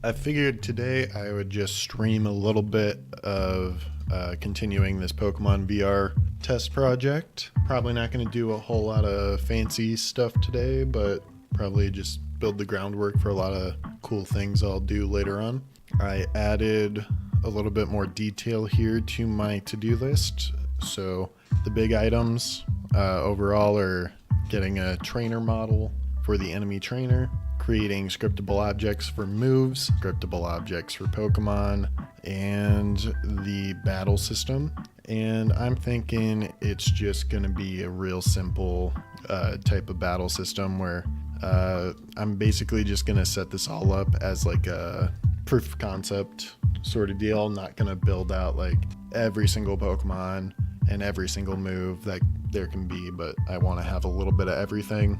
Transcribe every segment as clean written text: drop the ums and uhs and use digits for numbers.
I figured today I would just stream a little bit of continuing this Pokemon VR test project. Probably not going to do a whole lot of fancy stuff today, but probably just build the groundwork for a lot of cool things I'll do later on. I added a little bit more detail here to my to-do list. So the big items overall are getting a trainer model for the enemy trainer, creating scriptable objects for moves, scriptable objects for Pokemon, and the battle system. And I'm thinking it's just going to be a real simple type of battle system where I'm basically just going to set this all up as like a proof of concept sort of deal. I'm not going to build out like every single Pokemon and every single move that there can be, but I want to have a little bit of everything.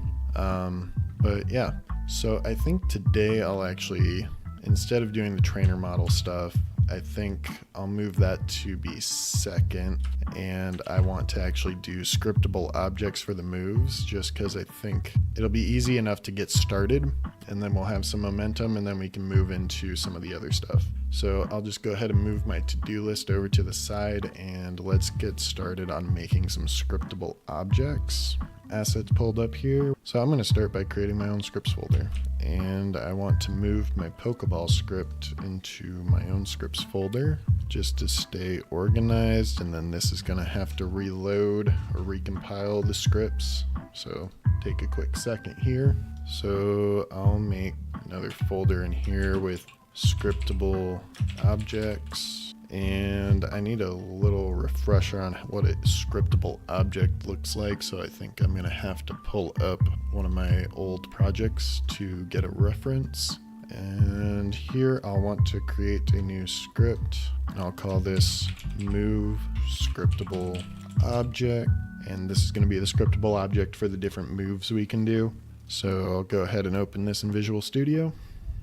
But yeah, so I think today I'll actually, instead of doing the trainer model stuff, I think I'll move that to be second, and I want to actually do scriptable objects for the moves, just because I think it'll be easy enough to get started, and then we'll have some momentum, and then we can move into some of the other stuff. So I'll just go ahead and move my to-do list over to the side, and let's get started on making some scriptable objects. Assets pulled up here. So I'm going to start by creating my own scripts folder, and I want to move my Pokeball script into my own scripts folder just to stay organized, and then this is going to have to reload or recompile the scripts, so take a quick second here. So I'll make another folder in here with scriptable objects, and I need a little refresher on what a scriptable object looks like, so I think I'm gonna have to pull up one of my old projects to get a reference. And here I'll want to create a new script, and I'll call this move scriptable object, and this is going to be the scriptable object for the different moves we can do. So I'll go ahead and open this in Visual Studio.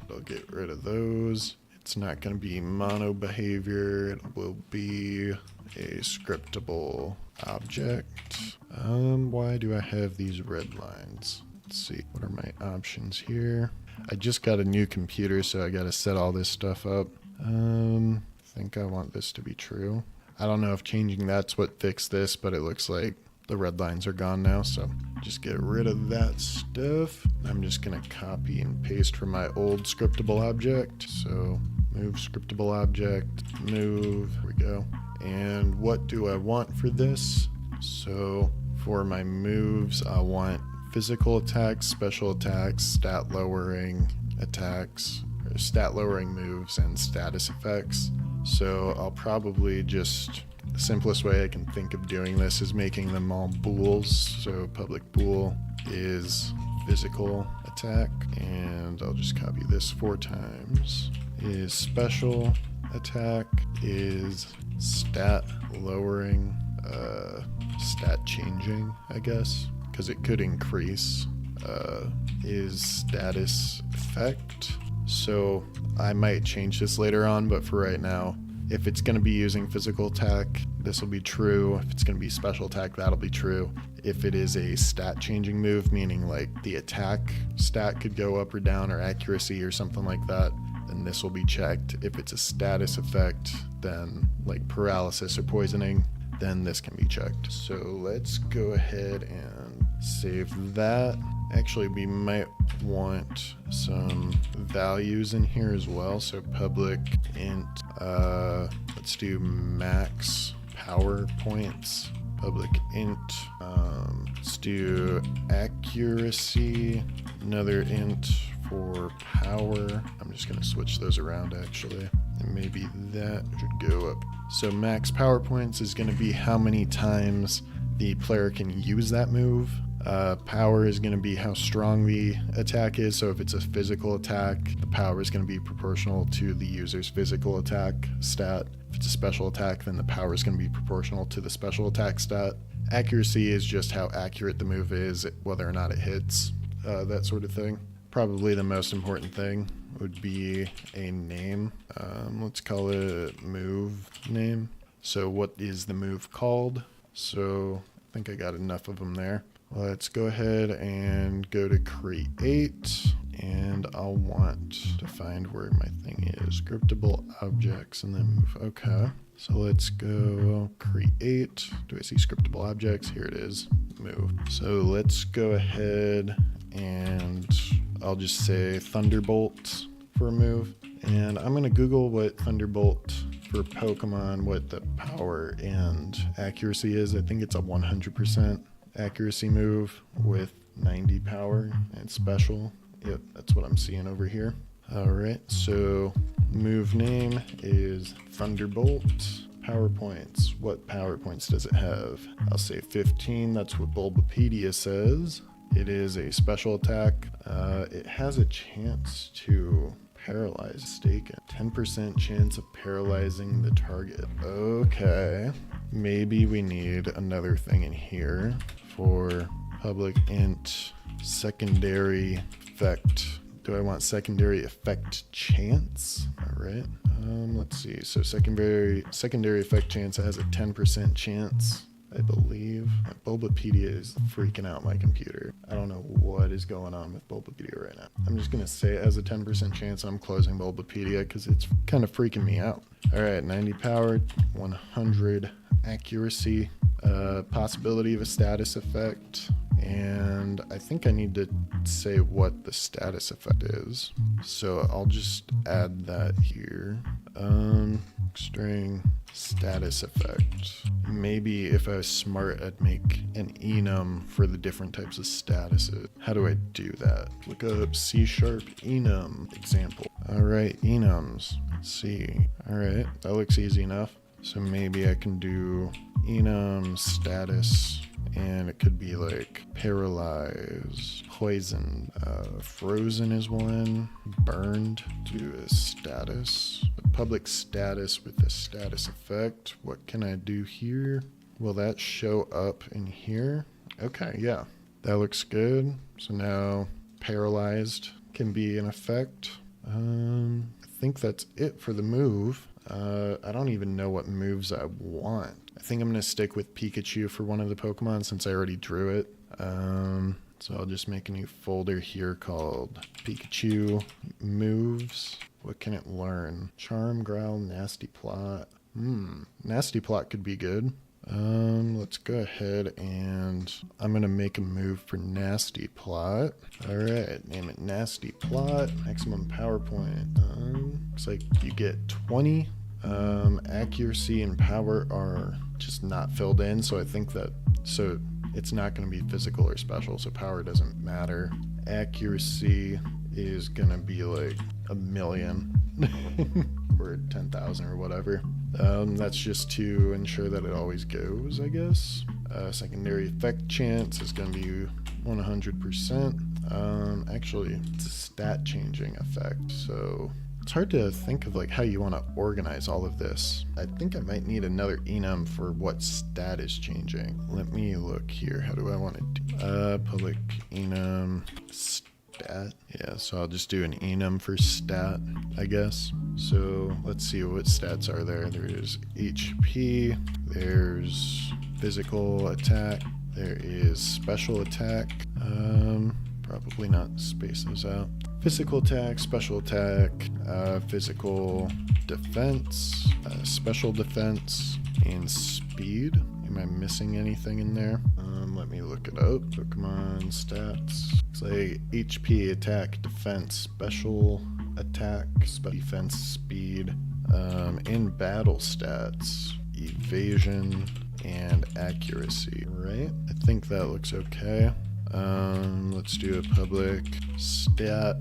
I'll get rid of those. It's not going to be mono behavior, it will be a scriptable object. Why do I have these red lines? Let's see, what are my options here? I just got a new computer, so I got to set all this stuff up. I think I want this to be true. I don't know if changing that's what fixed this, but it looks like the red lines are gone now, so just get rid of that stuff. I'm just gonna copy and paste from my old scriptable object. So move scriptable object, move, here we go. And what do I want for this? So for my moves, I want physical attacks, special attacks, stat lowering attacks, or stat lowering moves, and status effects. So I'll probably just, the simplest way I can think of doing this is making them all bools. So public bool is physical attack, and I'll just copy this 4 times. Is special attack, is stat lowering, stat changing, I guess, because it could increase, is status effect. So I might change this later on, but for right now, if it's going to be using physical attack, this will be true. If it's going to be special attack, that'll be true. If it is a stat changing move, meaning like the attack stat could go up or down, or accuracy or something like that, then this will be checked. If it's a status effect, then like paralysis or poisoning, then this can be checked. So let's go ahead and save that. Actually, we might want some values in here as well. So public int, let's do max power points. Public int, let's do accuracy, another int for power. I'm just gonna switch those around actually, and maybe that should go up. So max power points is gonna be how many times the player can use that move. Power is going to be how strong the attack is. So if it's a physical attack, the power is going to be proportional to the user's physical attack stat. If it's a special attack, then the power is going to be proportional to the special attack stat. Accuracy is just how accurate the move is, whether or not it hits, that sort of thing. Probably the most important thing would be a name. Let's call it move name. So what is the move called? So I think I got enough of them there. Let's go ahead and go to create, And I'll want to find where my thing is. Scriptable objects and then move. Okay. So let's go create. Do I see scriptable objects? Here it is. Move. So let's go ahead and I'll just say Thunderbolt for a move. And I'm going to Google what Thunderbolt for Pokemon, what the power and accuracy is. I think it's a 100% accuracy move with 90 power and special. Yep, that's what I'm seeing over here. All right, so move name is Thunderbolt. Power points. What power points does it have? I'll say 15. That's what Bulbapedia says. It is a special attack. It has a chance to paralyze Staken. 10% chance of paralyzing the target. Okay. Maybe we need another thing in here for public int secondary effect. Do I want secondary effect chance? All right. Let's see. So secondary effect chance has a 10% chance, I believe. My Bulbapedia is freaking out my computer. I don't know what is going on with Bulbapedia right now. I'm just going to say it has a 10% chance. I'm closing Bulbapedia because it's kind of freaking me out. All right, 90 power, 100 accuracy, possibility of a status effect. And I think I need to say what the status effect is. So I'll just add that here. String status effect. Maybe if I was smart, I'd make an enum for the different types of statuses. How do I do that? Look up C# enum example. All right, enums. Let's see. All right, that looks easy enough. So maybe I can do enum status, and it could be like paralyzed, poison, frozen is one, burned. Do a status, a public status with a status effect. What can I do here? Will that show up in here? Okay, yeah, that looks good. So now paralyzed can be an effect. I think that's it for the move. I don't even know what moves I want. I think I'm going to stick with Pikachu for one of the Pokemon since I already drew it. So I'll just make a new folder here called Pikachu moves. What can it learn? Charm, Growl, Nasty Plot. Nasty Plot could be good. Let's go ahead and I'm going to make a move for Nasty Plot. All right, name it Nasty Plot. Maximum power point. Looks like you get 20. Accuracy and power are just not filled in, so I think that, so it's not going to be physical or special, so power doesn't matter. Accuracy is going to be like 1,000,000 or 10,000 or whatever. That's just to ensure that it always goes, I guess. Secondary effect chance is going to be 100%. Actually, it's a stat changing effect, so it's hard to think of like how you want to organize all of this. I think I might need another enum for what stat is changing. Let me look here. How do I want to do? Public enum stat. Yeah, so I'll just do an enum for stat, I guess. So let's see what stats are there. There's HP, there's physical attack, there is special attack. Probably not space those out. Physical attack, special attack, physical defense, special defense, and speed. Am I missing anything in there? Let me look it up. Pokemon stats. Looks like HP, attack, defense, special attack, defense, speed, in battle stats, evasion, and accuracy, right? I think that looks okay. Let's do a public stat.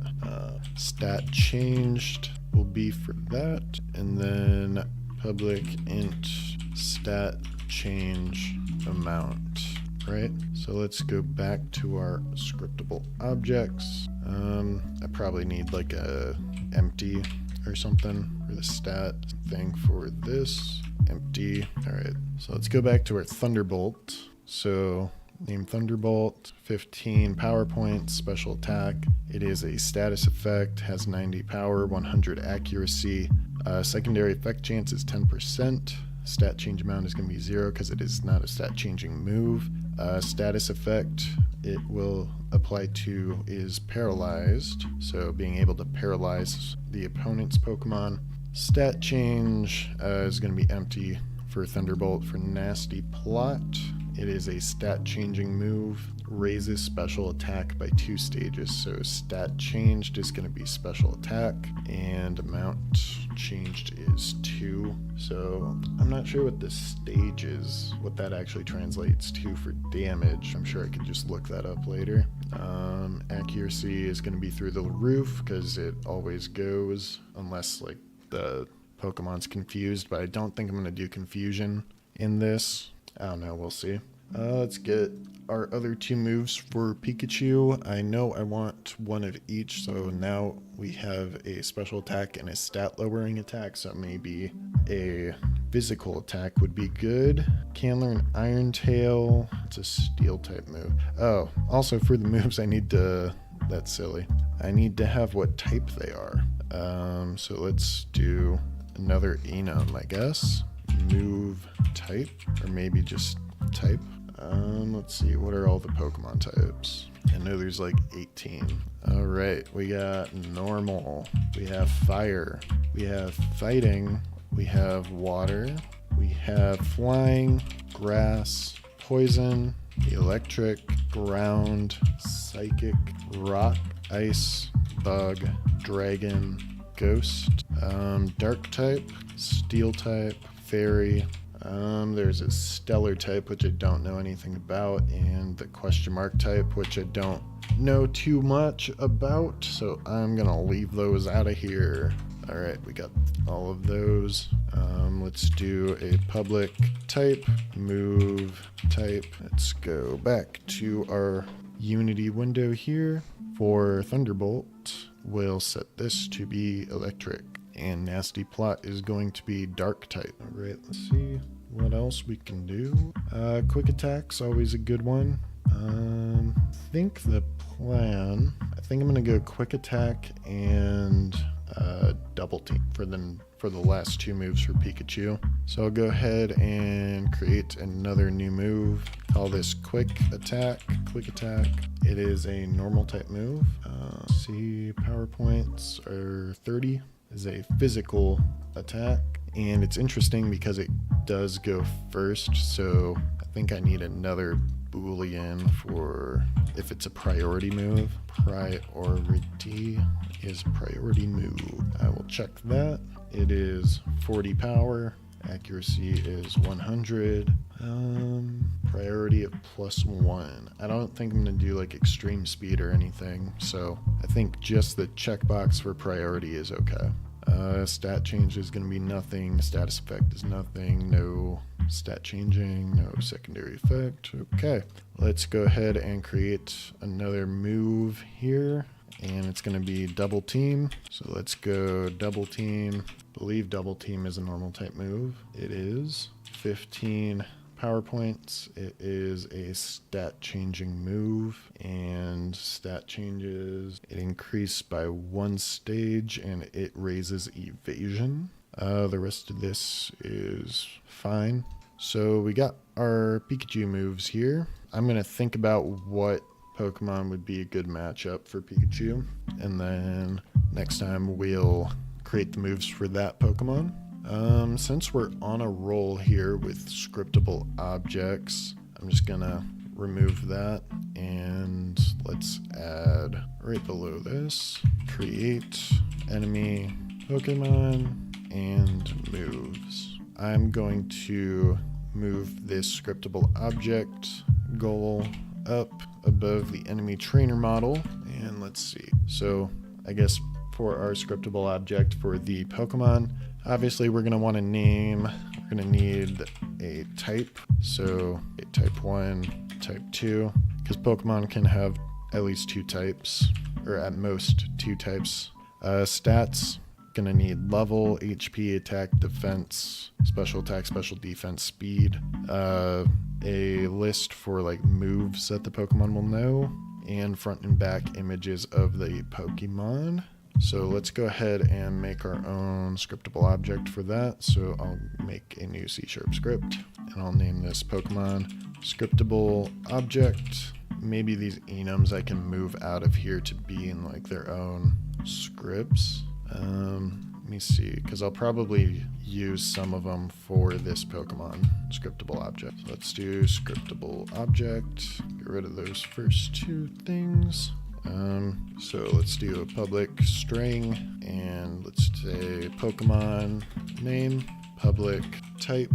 Stat changed will be for that. And then public int stat change amount, right? So let's go back to our scriptable objects. I probably need like a empty or something for the stat thing for this. Empty. All right. So let's go back to our Thunderbolt. So name Thunderbolt, 15 power points, special attack. It is a status effect, has 90 power, 100 accuracy. Secondary effect chance is 10%. Stat change amount is going to be 0 because it is not a stat changing move. Status effect it will apply to is paralyzed, so being able to paralyze the opponent's Pokemon. Stat change is going to be empty for Thunderbolt. For Nasty Plot, it is a stat changing move, raises special attack by 2 stages. So stat changed is going to be special attack, and amount changed is 2. So I'm not sure what the stage is, what that actually translates to for damage. I'm sure I could just look that up later. Accuracy is going to be through the roof because it always goes, unless like the Pokemon's confused, but I don't think I'm going to do confusion in this. I don't know, we'll see. Let's get our other 2 moves for Pikachu. I know I want one of each, so now we have a special attack and a stat lowering attack, so maybe a physical attack would be good. Can learn Iron Tail. It's a steel type move. Oh, also for the moves I need to, that's silly, I need to have what type they are. So let's do another Enum, I guess. Move type, or maybe just type. Let's see, what are all the Pokemon types? I know there's like 18. Alright, we got normal, we have fire, we have fighting, we have water, we have flying, grass, poison, electric, ground, psychic, rock, ice, bug, dragon, ghost, dark type, steel type, fairy. There's a stellar type, which I don't know anything about, and the question mark type, which I don't know too much about, so I'm gonna leave those out of here. Alright, we got all of those. Let's do a public type, move type. Let's go back to our Unity window here. For Thunderbolt, we'll set this to be electric, and Nasty Plot is going to be dark type. Alright, let's see what else we can do. Quick attack's always a good one. I think the plan, I think I'm gonna go quick attack and double team for the last 2 moves for Pikachu. So I'll go ahead and create another new move. Call this quick attack. Quick attack. It is a normal type move. See, power points are 30. Is a physical attack, and it's interesting because it does go first, so I think I need another Boolean for if it's a priority move. Priority is priority move. I will check that. It is 40 power. Accuracy is 100. Priority of +1. I don't think I'm going to do like extreme speed or anything, so I think just the checkbox for priority is okay. Stat change is going to be nothing. Status effect is nothing. No stat changing. No secondary effect. Okay, let's go ahead and create another move here, and it's going to be double team. So let's go double team. I believe double team is a normal type move. It is 15 power points. It is a stat changing move, and stat changes, it increases by 1 stage and it raises evasion. The rest of this is fine. So we got our Pikachu moves here. I'm going to think about what Pokemon would be a good matchup for Pikachu, and then next time we'll create the moves for that Pokemon. Since we're on a roll here with scriptable objects, I'm just gonna remove that, and let's add right below this, create enemy Pokemon and moves. I'm going to move this scriptable object goal up above the enemy trainer model, and let's see. So I guess for our scriptable object for the Pokemon, obviously we're going to want to name, we're going to need a type, so a type 1, type 2, because Pokemon can have at least 2 types, or at most 2 types. Stats, going to need level, HP, attack, defense, special attack, special defense, speed, a list for like moves that the Pokemon will know, and front and back images of the Pokemon. So let's go ahead and make our own scriptable object for that. So I'll make a new C# script, and I'll name this Pokemon scriptable object. Maybe these enums I can move out of here to be in like their own scripts. Let me see, because I'll probably use some of them for this Pokemon scriptable object. So let's do scriptable object. Get rid of those first two things. So let's do a public string, and let's say Pokemon name, public type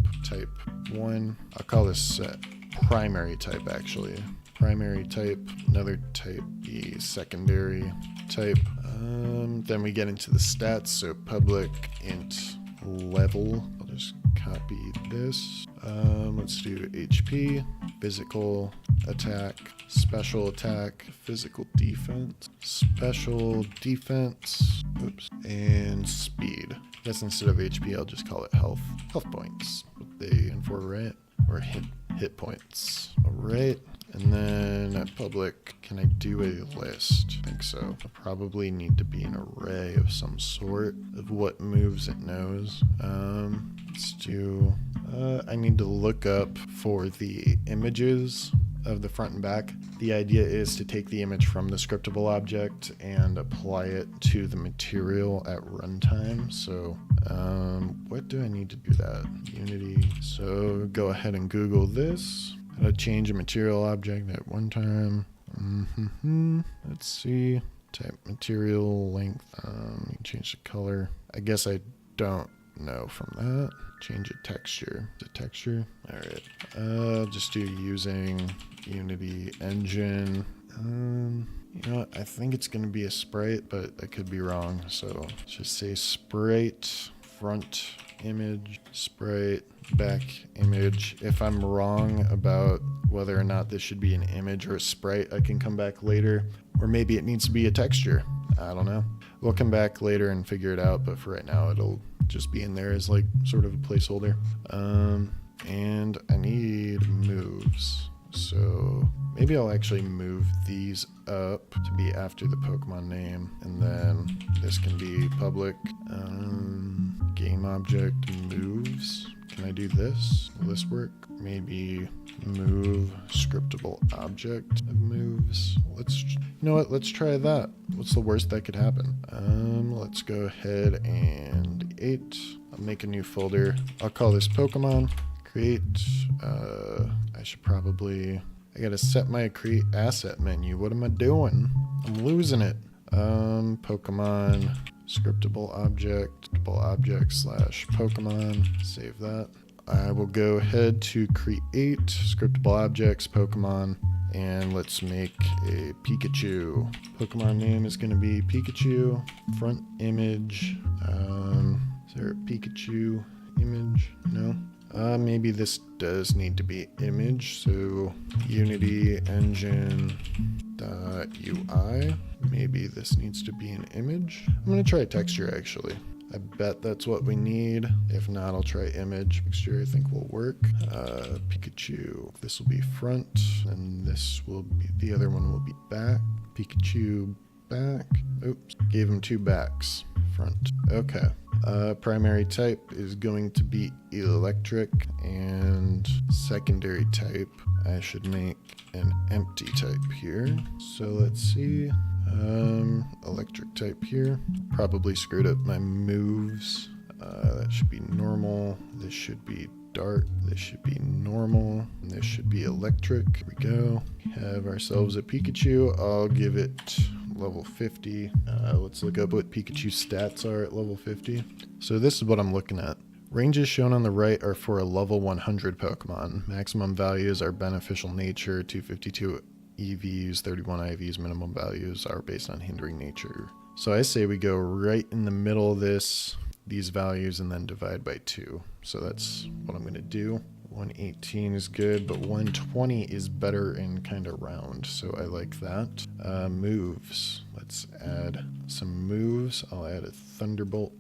1. I'll call this primary type actually. Primary type, another type, the secondary type. Then we get into the stats, so public int level. I'll just copy this. Let's do HP, physical attack, special attack, physical defense, special defense, oops, and speed. I guess instead of HP, I'll just call it health points. What they in for, right? Or hit points. All right. And then at public, can I do a list? I think so. I'll probably need to be an array of some sort of what moves it knows. Let's do, I need to look up for the images of the front and back. The idea is to take the image from the scriptable object and apply it to the material at runtime. So what do I need to do that? Unity. So go ahead and Google this. How to change a material object at one time. Let's see. Type material length. Change the color. I guess I don't know from that. Change a texture. The texture. All right. Just do using Unity Engine. You know what? I think it's going to be a sprite, but I could be wrong. So let's just say sprite front image, sprite, back image. If I'm wrong about whether or not this should be an image or a sprite, I can come back later. Or maybe it needs to be a texture. I don't know. We'll come back later and figure it out, but for right now, it'll just be in there as like sort of a placeholder. And I need moves. So maybe I'll actually move these up to be after the Pokemon name, and then this can be public game object moves. Can I do this? Will this work? Maybe move scriptable object of moves. You know what? Let's try that. What's the worst that could happen? Let's go ahead and I'll make a new folder. I'll call this Pokemon. Create, I gotta set my create asset menu. What am I doing? I'm losing it. Pokemon scriptable object slash Pokemon. Save that. I will go ahead to create scriptable objects Pokemon, and let's make a Pikachu. Pokemon name is going to be Pikachu. Front image. Is there a Pikachu image? No. Maybe this does need to be image. So Unity Engine .ui. Maybe this needs to be an image. I'm going to try texture actually. I bet that's what we need. If not, I'll try image. Texture I think will work. Pikachu. This will be front, and this will be, the other one will be back. Pikachu back. Oops, gave him two backs. Front. Okay. Primary type is going to be electric, and secondary type, I should make an empty type here. So let's see. Electric type here. Probably screwed up my moves. That should be normal. This should be dark. This should be normal. And this should be electric. Here we go. We have ourselves a Pikachu. I'll give it level 50. Let's look up what Pikachu's stats are at level 50. So this is what I'm looking at. Ranges shown on the right are for a level 100 Pokemon. Maximum values are beneficial nature, 252 EVs, 31 IVs. Minimum values are based on hindering nature. So I say we go right in the middle of these values, and then divide by 2. So that's what I'm going to do. 118 is good, but 120 is better and kind of round, so I like that. Moves. Let's add some moves. I'll add a Thunderbolt,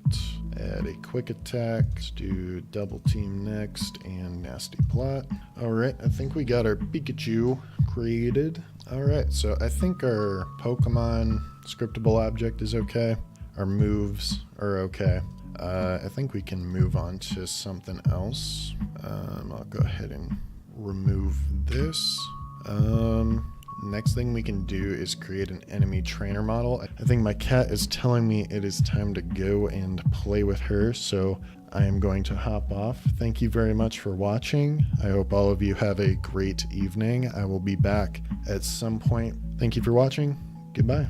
add a Quick Attack, let's do Double Team next, and Nasty Plot. Alright, I think we got our Pikachu created. Alright, so I think our Pokemon scriptable object is okay. Our moves are okay. I think we can move on to something else. I'll go ahead and remove this. Next thing we can do is create an enemy trainer model. I think my cat is telling me it is time to go and play with her, so I am going to hop off. Thank you very much for watching. I hope all of you have a great evening. I will be back at some point. Thank you for watching. Goodbye.